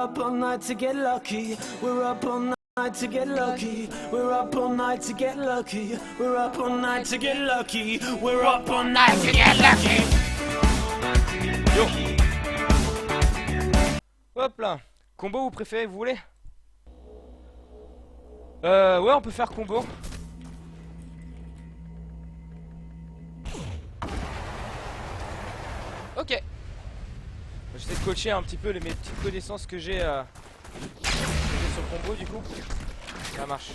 Up all night to get lucky. We're up all night to get lucky. We're up all night to get lucky. We're up all night to get lucky. We're up all night to get lucky. Yo. Hop là. Combo vous préférez, vous voulez? Ouais, on peut faire combo. Ok. J'essaie de coacher un petit peu mes petites connaissances que j'ai sur combo du coup. Ça marche.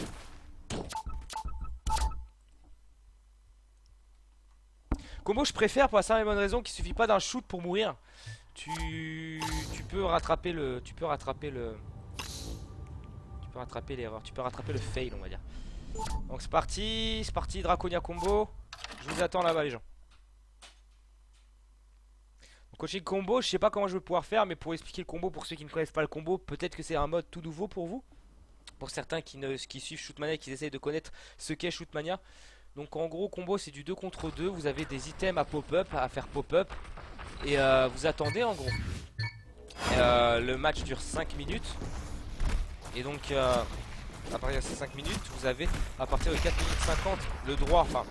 Combo je préfère pour la simple et bonne raison qu'il suffit pas d'un shoot pour mourir. Tu peux rattraper le. Tu peux rattraper l'erreur. Tu peux rattraper le fail on va dire. Donc c'est parti Draconia combo. Je vous attends là-bas les gens. Coaching combo, je sais pas comment je vais pouvoir faire, mais pour expliquer le combo, pour ceux qui ne connaissent pas le combo, peut-être que c'est un mode tout nouveau pour vous. Pour certains qui suivent Shootmania et qui essayent de connaître ce qu'est Shootmania. Donc en gros, combo c'est du 2 contre 2, vous avez des items à pop-up, à faire pop-up. Et vous attendez en gros. Le match dure 5 minutes. Et donc à partir de ces 5 minutes, vous avez à partir de 4 minutes 50 le droit, enfin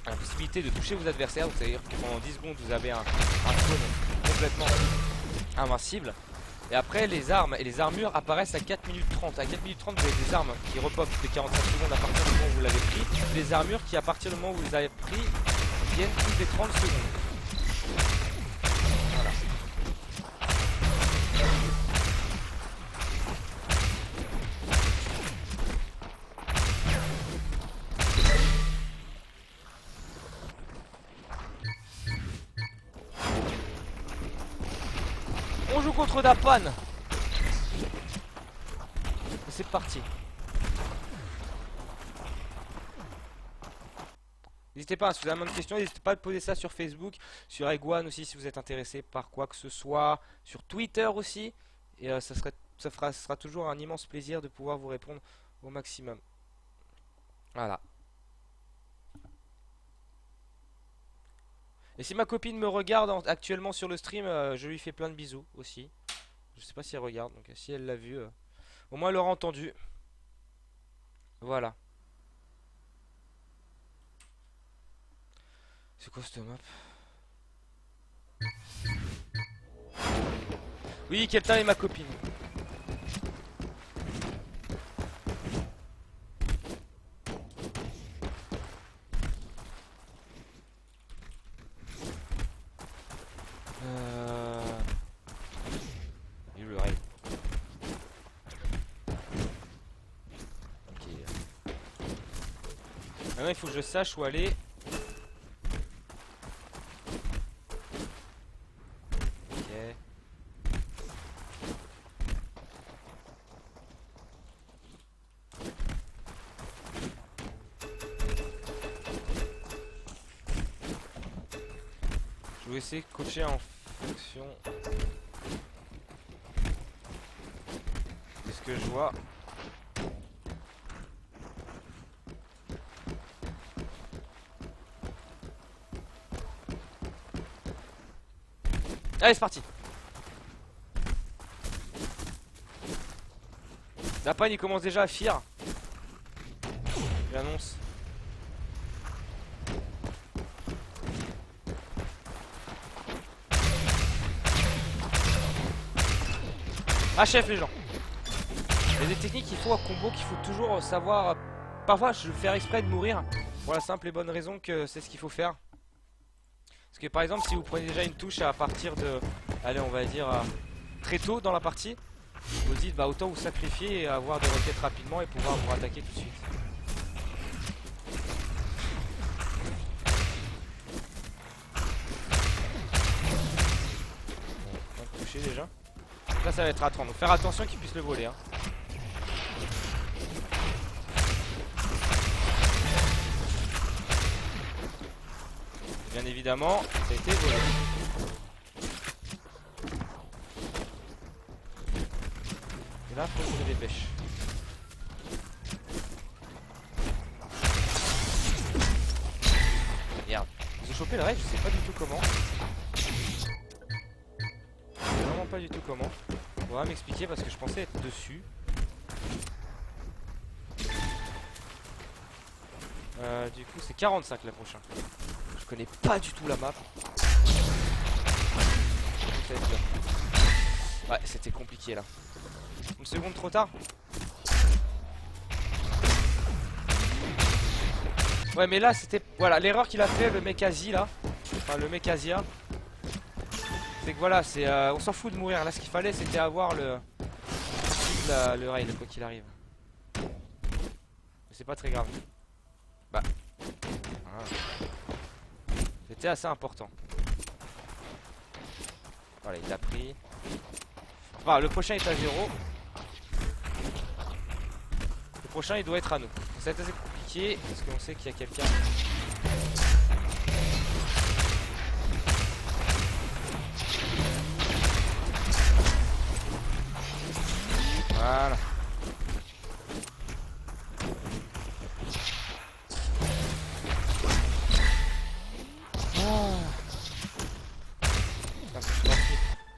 la possibilité de toucher vos adversaires. Donc c'est-à-dire que pendant 10 secondes vous avez un zone complètement invincible. Et après les armes et les armures apparaissent à 4 minutes 30. À 4 minutes 30 vous avez des armes qui repopent de 45 secondes à partir du moment où vous l'avez pris. Les armures qui à partir du moment où vous les avez pris viennent toutes les 30 secondes. Voilà. On joue contre Dapan. C'est parti. N'hésitez pas, si vous avez moins de questions, n'hésitez pas à poser ça sur Facebook, sur Eguan aussi si vous êtes intéressé par quoi que ce soit, sur Twitter aussi. Et ça sera toujours un immense plaisir de pouvoir vous répondre au maximum. Voilà. Et si ma copine me regarde actuellement sur le stream, je lui fais plein de bisous aussi. Je sais pas si elle regarde, donc si elle l'a vu, au moins elle l'aura entendu. Voilà. C'est quoi cette map? Oui, Kelta est ma copine. Il le règle. Ok. Maintenant il faut que je sache où aller. Ok. Je vais essayer de coacher en fonction de ce que je vois. Allez, c'est parti. Dapan il commence déjà à fuir. J'annonce. Achève les gens. Il y a des techniques qu'il faut à combo qu'il faut toujours savoir. Parfois je vais faire exprès de mourir pour la simple et bonne raison que c'est ce qu'il faut faire. Parce que par exemple si vous prenez déjà une touche à partir de, allez on va dire très tôt dans la partie, vous dites bah autant vous sacrifier et avoir des requêtes rapidement et pouvoir vous attaquer tout de suite. Bon, on va toucher déjà. Là ça va être à 30, donc faire attention qu'il puisse le voler hein. Bien évidemment, ça a été volé. Et là, faut que je me dépêche. Merde. Ils ont chopé le raid, je sais pas du tout comment. Je sais vraiment pas du tout comment. On va m'expliquer parce que je pensais être dessus. Du coup c'est 45 la prochaine. Je connais pas du tout la map. Ouais, c'était compliqué là. Une seconde trop tard. Ouais mais là c'était... Voilà l'erreur qu'il a fait le mec Asie là. Enfin le mec Asia. C'est que voilà c'est... on s'en fout de mourir. Là ce qu'il fallait c'était avoir le rail quoi qu'il arrive. Mais c'est pas très grave. Bah. Voilà. C'était assez important. Voilà il l'a pris. Enfin le prochain est à 0. Le prochain il doit être à nous. Ça va être assez compliqué parce qu'on sait qu'il y a quelqu'un. Voilà.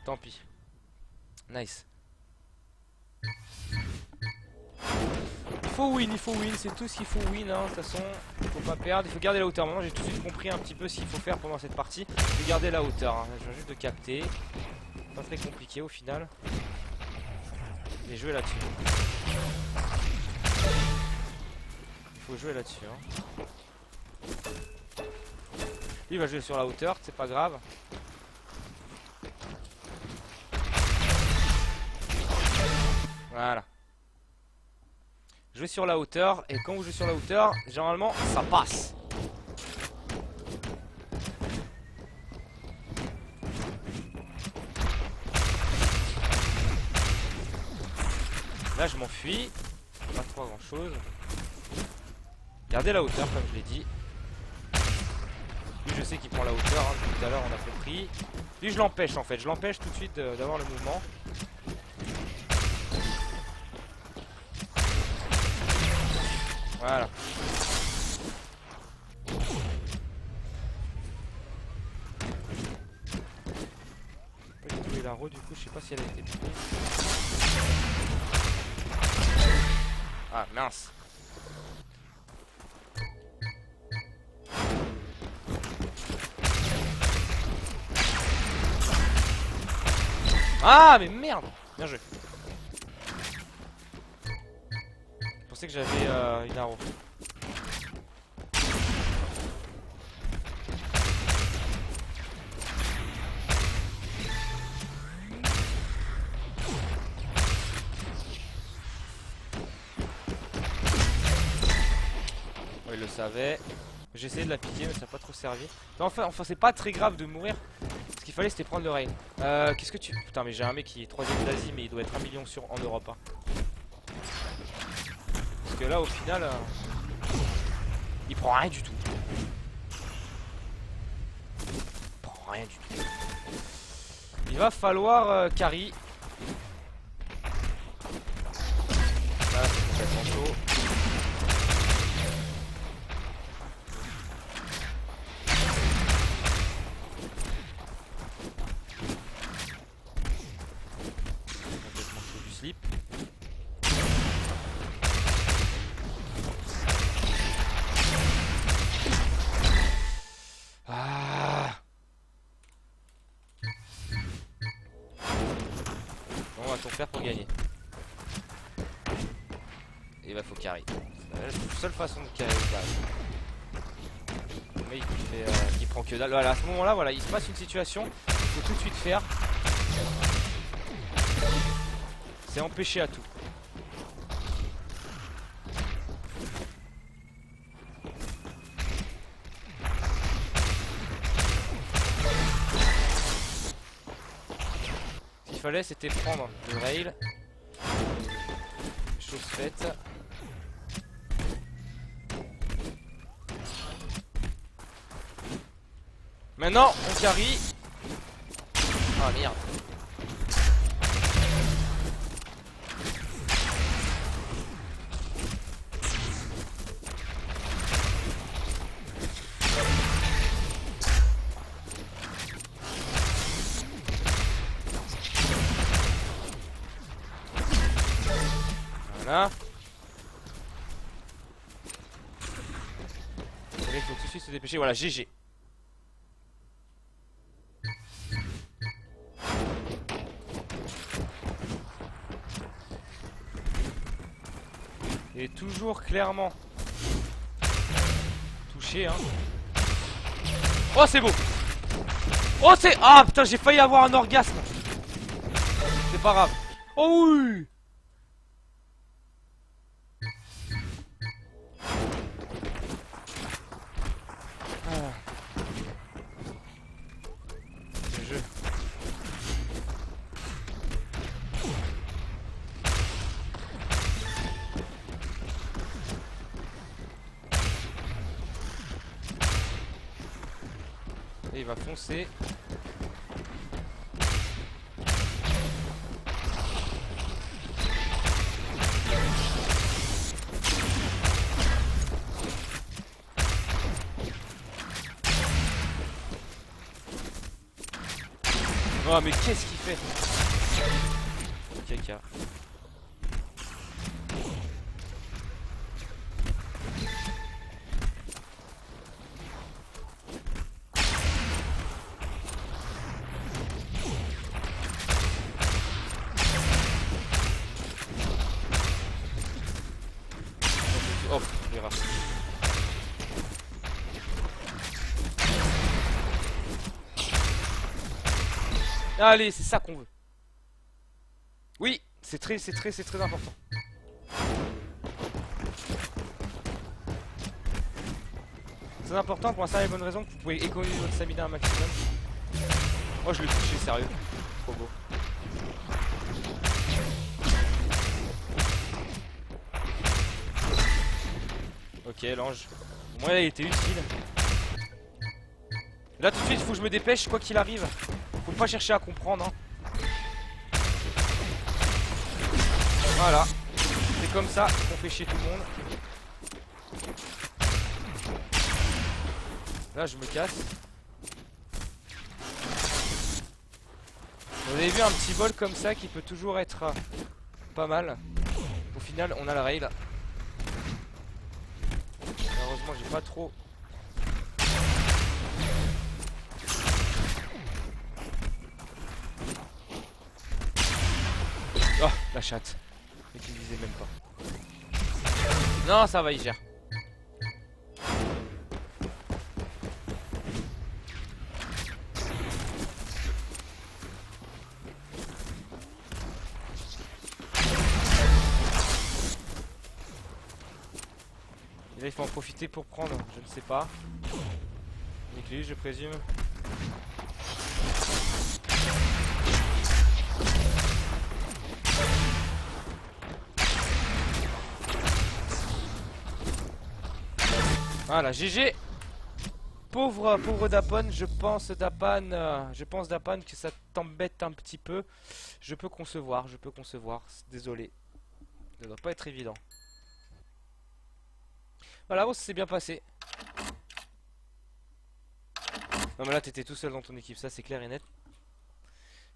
Tant pis. Nice. Il faut win, c'est tout ce qu'il faut win, hein. De toute façon, faut pas perdre, il faut garder la hauteur. Maintenant, j'ai tout de suite compris un petit peu ce qu'il faut faire pendant cette partie. Je vais garder la hauteur, hein. Je viens juste de capter. Pas très compliqué au final. Et jouer là-dessus. Il faut jouer là-dessus, hein. Lui il va jouer sur la hauteur, c'est pas grave. Voilà. Jouez sur la hauteur, et quand vous jouez sur la hauteur, généralement ça passe. Là je m'enfuis, pas trop grand chose. Gardez la hauteur comme je l'ai dit. Lui je sais qu'il prend la hauteur, hein. Tout à l'heure on a compris. Lui je l'empêche en fait, je l'empêche tout de suite d'avoir le mouvement. Voilà. J'ai trouvé la roue du coup, je sais pas si elle a été prise. Ah mince. Ah mais merde. Bien joué. Je pensais que j'avais une arrow. Il le savait. J'ai essayé de la piquer mais ça n'a pas trop servi. Mais enfin c'est pas très grave de mourir. Ce qu'il fallait c'était prendre le rail. Qu'est-ce que tu... Putain mais j'ai un mec qui est 3ème d'Asie mais il doit être 1 million en Europe, hein. Parce que là au final il prend rien du tout. Il prend rien du tout. Il va falloir carry. Là c'est complètement chaud. Complètement chaud du slip. Faire pour gagner. Et bah faut carry. C'est la seule façon de carry. Le mec qui prend que dalle. Voilà, à ce moment là voilà, il se passe une situation, il faut tout de suite faire. C'est empêcher à tout. Fallait c'était prendre le rail. Chose faite. Maintenant on carry. Ah merde. Voilà. Il faut tout de suite se dépêcher. Voilà, GG. Et toujours clairement touché, hein. Oh, c'est beau. Oh, c'est... Ah, putain, j'ai failli avoir un orgasme. C'est pas grave. Oh oui. Ah. Ce jeu. Et il va foncer. Oh mais qu'est-ce qu'il fait? Caca. Oh, il est rare. Allez, c'est ça qu'on veut. Oui, c'est très important. C'est important pour la simple et bonne raison que vous pouvez économiser votre stamina un maximum. Moi je l'ai touché, sérieux. Trop beau. Ok, l'ange. Au moins là il était utile. Là tout de suite il faut que je me dépêche quoi qu'il arrive. Faut pas chercher à comprendre, hein. Voilà. C'est comme ça qu'on fait chier tout le monde. Là je me casse. Vous avez vu un petit bol comme ça qui peut toujours être pas mal. Au final on a la rail. Malheureusement j'ai pas trop. Oh la chatte. Mais qui ne visait même pas. Non ça va, il gère. Et là il faut en profiter pour prendre, je ne sais pas. Une écluse je présume. Voilà, GG. Pauvre Dapan, je pense Dapan que ça t'embête un petit peu. Je peux concevoir. Désolé. Ça doit pas être évident. Voilà, bon, ça s'est bien passé. Non mais là t'étais tout seul dans ton équipe, ça c'est clair et net.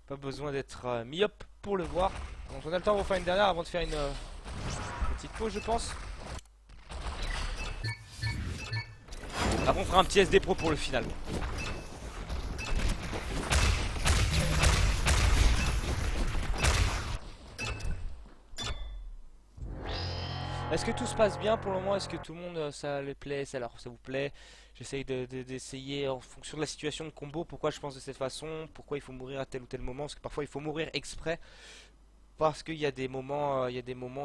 Pas besoin d'être myope pour le voir. Donc on a le temps de refaire une dernière avant de faire une petite pause je pense. Après on fera un petit SD Pro pour le final. Est-ce que tout se passe bien pour le moment? Est-ce que tout le monde ça les plaît? Ça vous plaît? J'essaye d'essayer en fonction de la situation de combo. Pourquoi je pense de cette façon? Pourquoi il faut mourir à tel ou tel moment? Parce que parfois il faut mourir exprès. Parce qu'il y a des moments,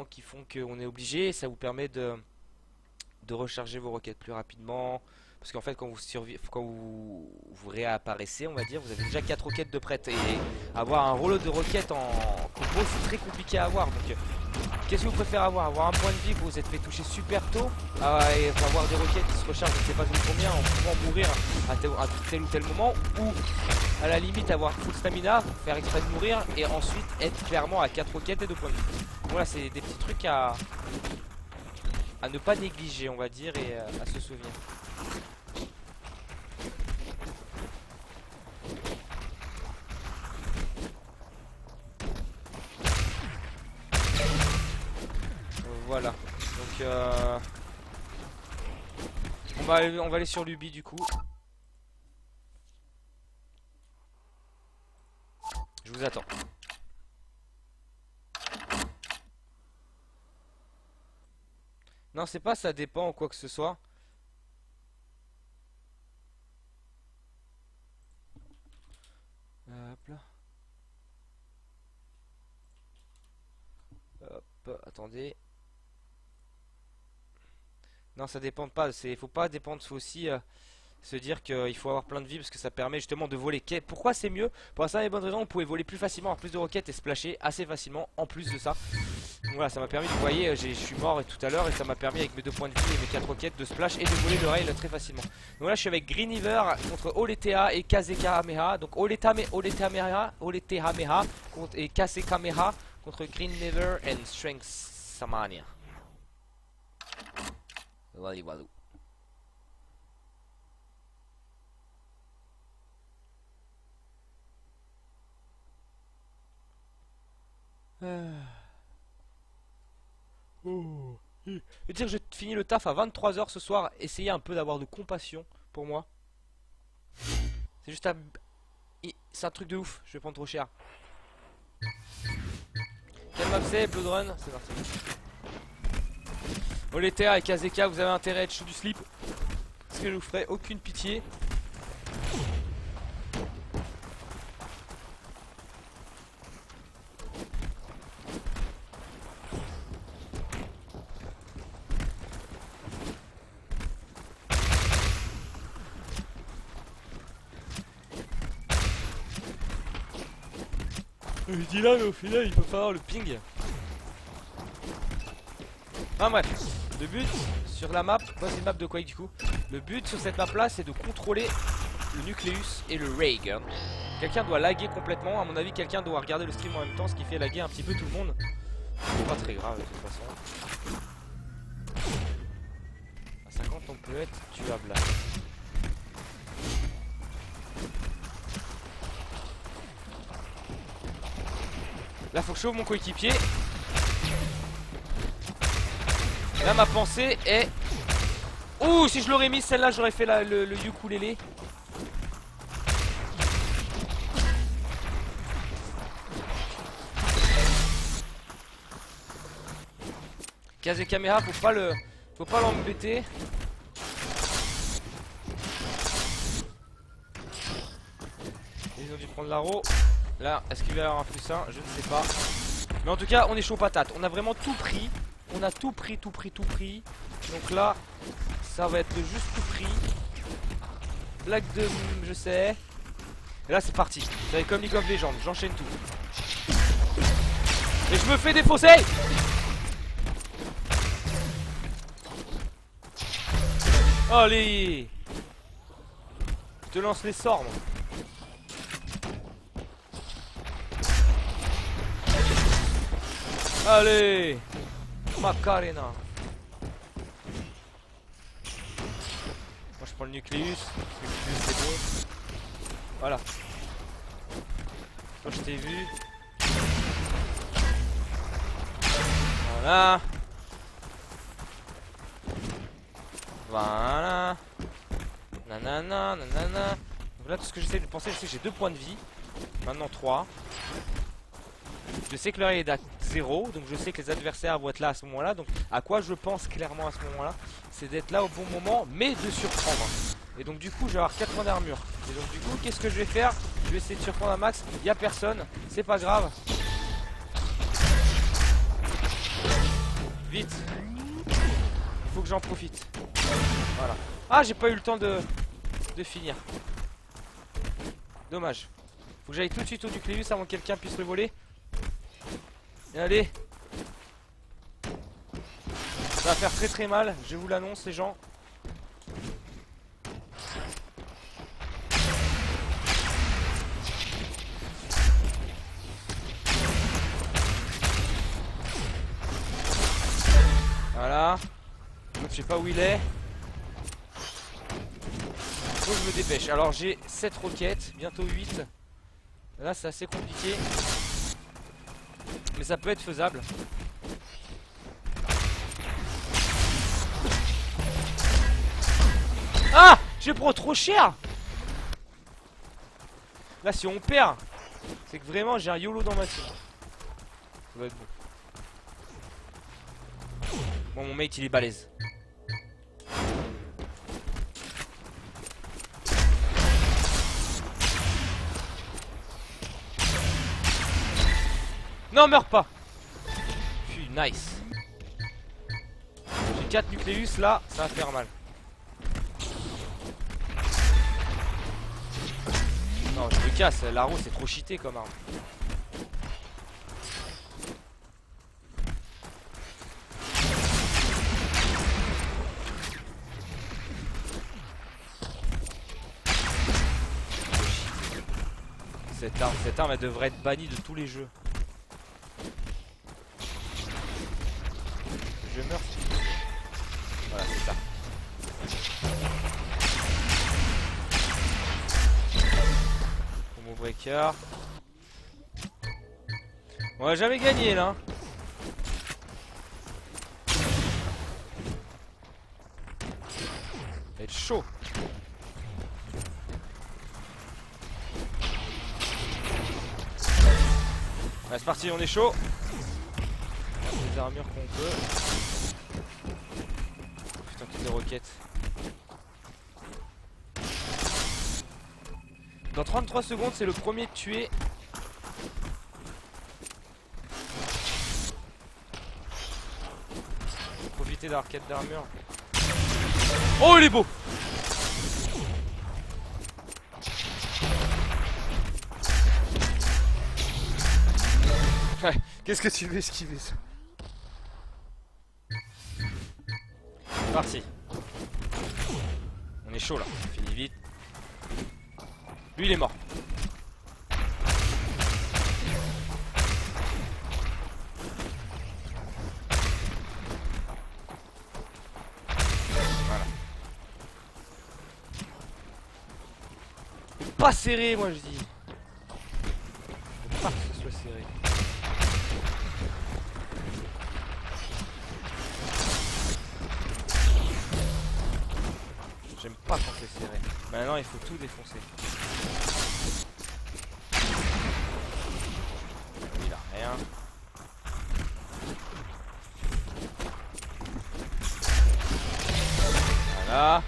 qui font qu'on est obligé. Ça vous permet de recharger vos roquettes plus rapidement. Parce qu'en fait quand vous réapparaissez, on va dire, vous avez déjà 4 roquettes de prête. Et avoir un rouleau de roquettes en combo c'est très compliqué à avoir. Donc qu'est-ce que vous préférez avoir? Avoir un point de vie que vous vous êtes fait toucher super tôt et avoir des roquettes qui se rechargent je ne sais pas combien en pouvant mourir à tel ou tel moment, ou à la limite avoir full stamina, faire exprès de mourir et ensuite être clairement à 4 roquettes et 2 points de vie. Voilà, c'est des petits trucs à ne pas négliger on va dire et à se souvenir. Voilà. Donc on va aller sur l'Ubi du coup. Je vous attends. Non, c'est pas ça dépend ou quoi que ce soit. Hop là. Hop, attendez. Non, ça dépend pas. Faut pas dépendre. Faut aussi se dire qu'il faut avoir plein de vie parce que ça permet justement de voler. Pourquoi c'est mieux? Pour la simple et bonne raison, vous pouvez voler plus facilement, avoir plus de roquettes et splasher assez facilement. En plus de ça, donc voilà, ça m'a permis. Vous voyez, je suis mort tout à l'heure et ça m'a permis avec mes 2 points de vie et mes 4 roquettes de splash et de voler le rail très facilement. Donc là, je suis avec Green River contre Oletea et Kazekameha. Donc Oleteameha et Kazekameha contre Green River et Strength Samania. Voilà, voilà. Je veux dire que je finis le taf à 23 h ce soir. Essayez un peu d'avoir de compassion pour moi. C'est juste c'est un truc de ouf. Je vais prendre trop cher. Quelle map c'est? Blood Run. C'est parti. Oletea et Kazeka, vous avez intérêt à être chaud du slip. Parce que je vous ferai aucune pitié. Je dis là, mais au final, il peut pas avoir le ping. Enfin bref, le but sur la map, c'est une map de quoi du coup? Le but sur cette map là, c'est de contrôler le nucléus et le ray gun. Quelqu'un doit laguer complètement, à mon avis, quelqu'un doit regarder le stream en même temps, ce qui fait laguer un petit peu tout le monde. C'est pas très grave de toute façon. À 50, on peut être tuable là. Là faut que je sauve mon coéquipier. Là ma pensée est... Ouh, si je l'aurais mis celle-là, j'aurais fait le ukulélé. Kazekameha, faut pas l'embêter. Ils ont dû prendre l'arrow. Là, est-ce qu'il va y avoir un +1? Je ne sais pas. Mais en tout cas, on est chaud patate. On a vraiment tout pris. On a tout pris. Donc là, ça va être le juste tout pris. Blague de... je sais. Et là, c'est parti. Vous savez, comme League of Legends, j'enchaîne tout. Et je me fais défausser. Allez. Je te lance les sorts, moi. Allez, Macarena. Moi je prends le nucléus, parce que le nucléus c'est bon. Voilà. Toi je t'ai vu. Voilà. Voilà. Nanana, nanana. Donc là tout ce que j'essaie de penser, je sais que j'ai 2 points de vie. Maintenant 3. Je sais que l'heure est à 0, donc je sais que les adversaires vont être là à ce moment-là. Donc à quoi je pense clairement à ce moment-là, c'est d'être là au bon moment, mais de surprendre. Et donc du coup je vais avoir 4 points d'armure. Et donc du coup qu'est-ce que je vais faire? Je vais essayer de surprendre un max. Il n'y a personne, c'est pas grave. Vite. Il faut que j'en profite. Voilà. Ah, j'ai pas eu le temps de finir. Dommage. Faut que j'aille tout de suite au nucléus avant que quelqu'un puisse le voler. Et allez. Ça va faire très très mal, je vous l'annonce les gens. Voilà. Donc je sais pas où il est. Faut que je me dépêche. Alors j'ai 7 roquettes, bientôt 8. Là c'est assez compliqué. Mais ça peut être faisable. Ah, je prends trop cher. Là si on perd, c'est que vraiment j'ai un YOLO dans ma team. Ça va être bon. Bon, mon mate il est balèze. Non, meurs pas. Puis nice. J'ai 4 nucléus là, ça va faire mal. Non, je me casse, l'arrow c'est trop cheaté comme arme. Cette arme elle devrait être bannie de tous les jeux. Je meurs. Voilà, c'est ça. Combo breaker. On va jamais gagner là. Ça va être chaud. Allez, c'est parti, on est chaud. On a les armures qu'on peut. Putain, toutes les roquettes. Dans 33 secondes, c'est le premier tué. Profiter d'avoir 4 d'armure. Oh, il est beau! Qu'est-ce que tu veux esquiver ça? Parti. On est chaud là, on finit vite. Lui il est mort. Voilà. Pas serré moi je dis. Faut pas que ce soit serré. J'aime pas quand c'est serré. Maintenant il faut tout défoncer. Il a rien. Voilà.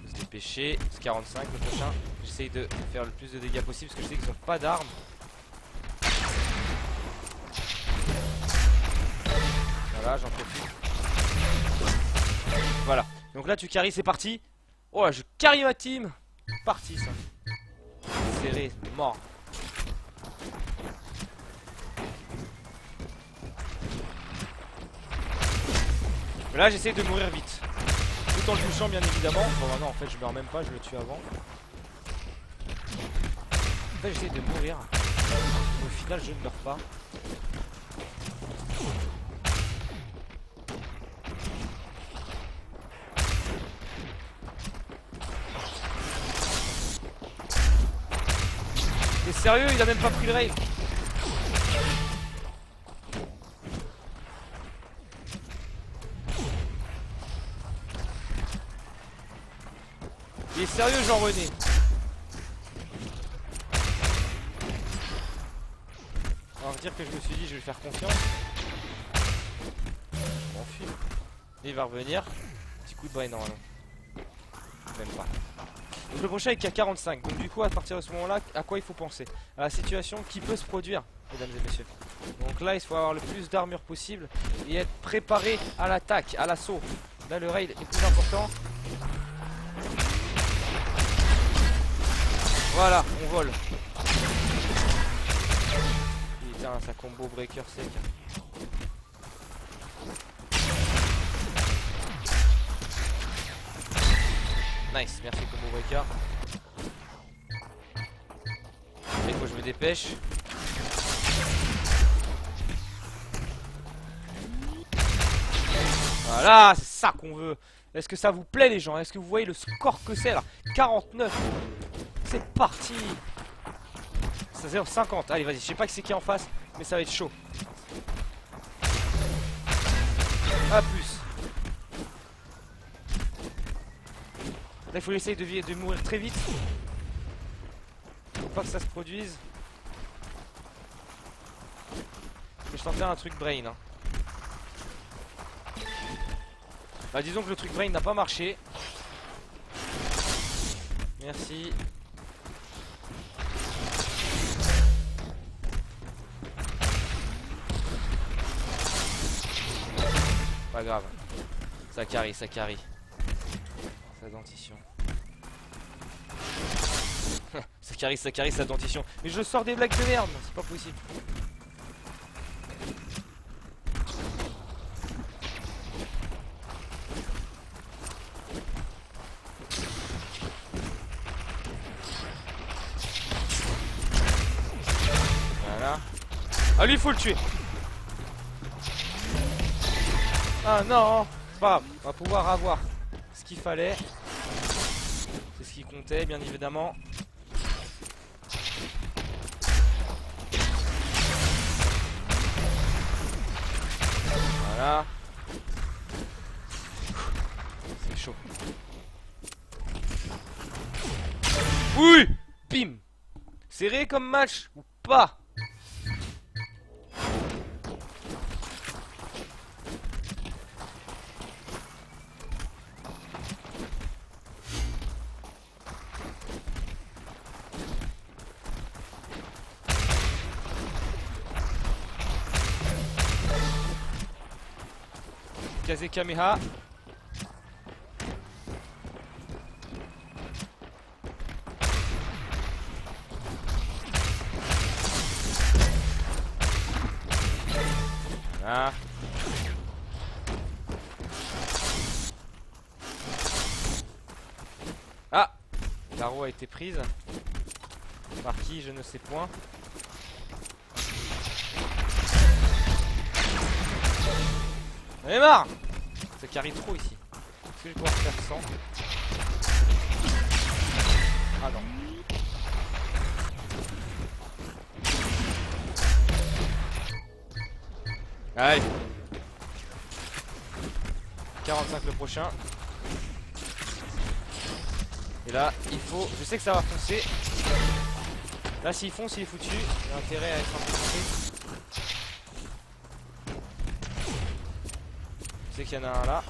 Faut se dépêcher. C'est 45 le prochain. J'essaye de faire le plus de dégâts possible parce que je sais qu'ils ont pas d'armes. Voilà, j'en profite. Voilà. Donc là tu carry, c'est parti. Oh là, je carry ma team. Parti ça. Serré, mort. Mais là j'essaie de mourir vite. Tout en le touchant bien évidemment. Bon bah non en fait je meurs même pas, je le tue avant. En fait j'essaie de mourir. Au final je ne meurs pas. Mais sérieux, il a même pas pris le raid. Il est sérieux Jean-René. On va dire que je me suis dit je vais lui faire confiance. Je m'enfuis. Et il va revenir. Petit coup de brain normalement. Même pas. Donc le prochain est qu'à 45. Donc du coup à partir de ce moment là, à quoi il faut penser? À la situation qui peut se produire, mesdames et messieurs. Donc là il faut avoir le plus d'armure possible et être préparé à l'attaque, à l'assaut. Là le raid est plus important. Voilà, on vole. Putain, sa combo breaker sec. Nice, merci combo breaker. Il faut que je me dépêche. Voilà, c'est ça qu'on veut. Est-ce que ça vous plaît les gens? Est-ce que vous voyez le score que c'est là? 49. C'est parti. Ça c'est 50. Allez vas-y, je sais pas qui c'est qui est en face, mais ça va être chaud. A plus. Là il faut essayer de mourir très vite. Faut pas que ça se produise. Je vais tenter un truc brain hein. Bah disons que le truc brain n'a pas marché. Merci. Pas grave. Ça carry, ça carry. Sa dentition. ça carry, sa dentition. Mais je sors des blagues de merde, c'est pas possible. Voilà. Ah lui il faut le tuer. Ah non, c'est pas grave, on va pouvoir avoir ce qu'il fallait. C'est ce qui comptait bien évidemment. Voilà. C'est chaud. Oui. Bim. Serré comme match ou pas? Kaze Kameha. Voilà. Ah, la roue a été prise. Par qui, je ne sais point. J'en ai marre. Ça carry trop ici. Est-ce que je vais pouvoir faire sans? Ah non. Allez. 45 le prochain. Et là, il faut... Je sais que ça va foncer. Là, s'il fonce, il est foutu. Il a intérêt à être un peu foncé. Je sais qu'il y en a un là.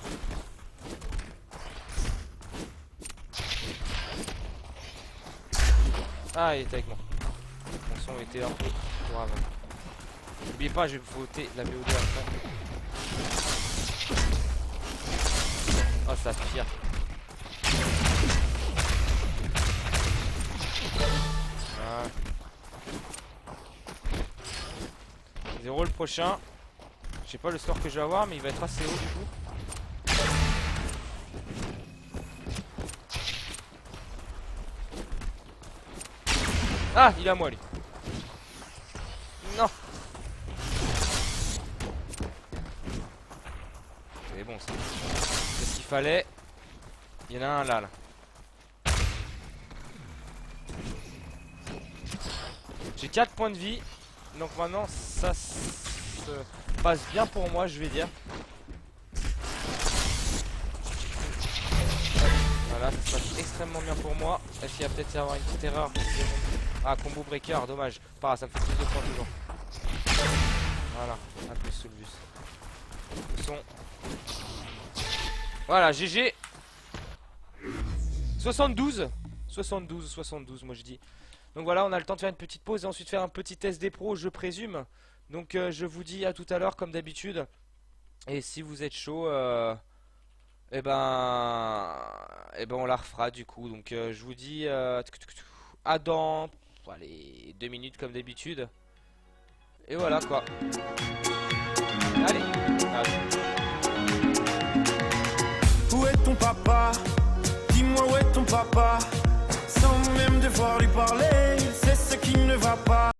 Ah, il était avec moi. Mon son était un peu grave. N'oubliez pas, je vais voter la VOD après. Oh, ça pire. Ah. 0 le prochain. Je sais pas le score que je vais avoir, mais il va être assez haut du coup. Ah, il est à moi lui. Non. C'est bon ça. C'est ce qu'il fallait. Il y en a un là. J'ai 4 points de vie. Donc maintenant ça se passe bien pour moi, je vais dire. Voilà, ça se passe extrêmement bien pour moi. Est-ce qu'il va peut-être y avoir une petite erreur? Ah, combo breaker, dommage. Pas grave, ça me fait plus de points toujours. Voilà, un peu sous le bus. Le son. Voilà, GG. 72. 72, moi je dis. Donc voilà, on a le temps de faire une petite pause et ensuite faire un petit test des pros, je présume. Donc je vous dis à tout à l'heure comme d'habitude. Et si vous êtes chaud, eh ben on la refera du coup. Donc je vous dis à dans allez, 2 minutes comme d'habitude. Et voilà quoi. Allez. Où est ton papa? Dis-moi où est ton papa? Sans même devoir lui parler, c'est ce qui ne va pas.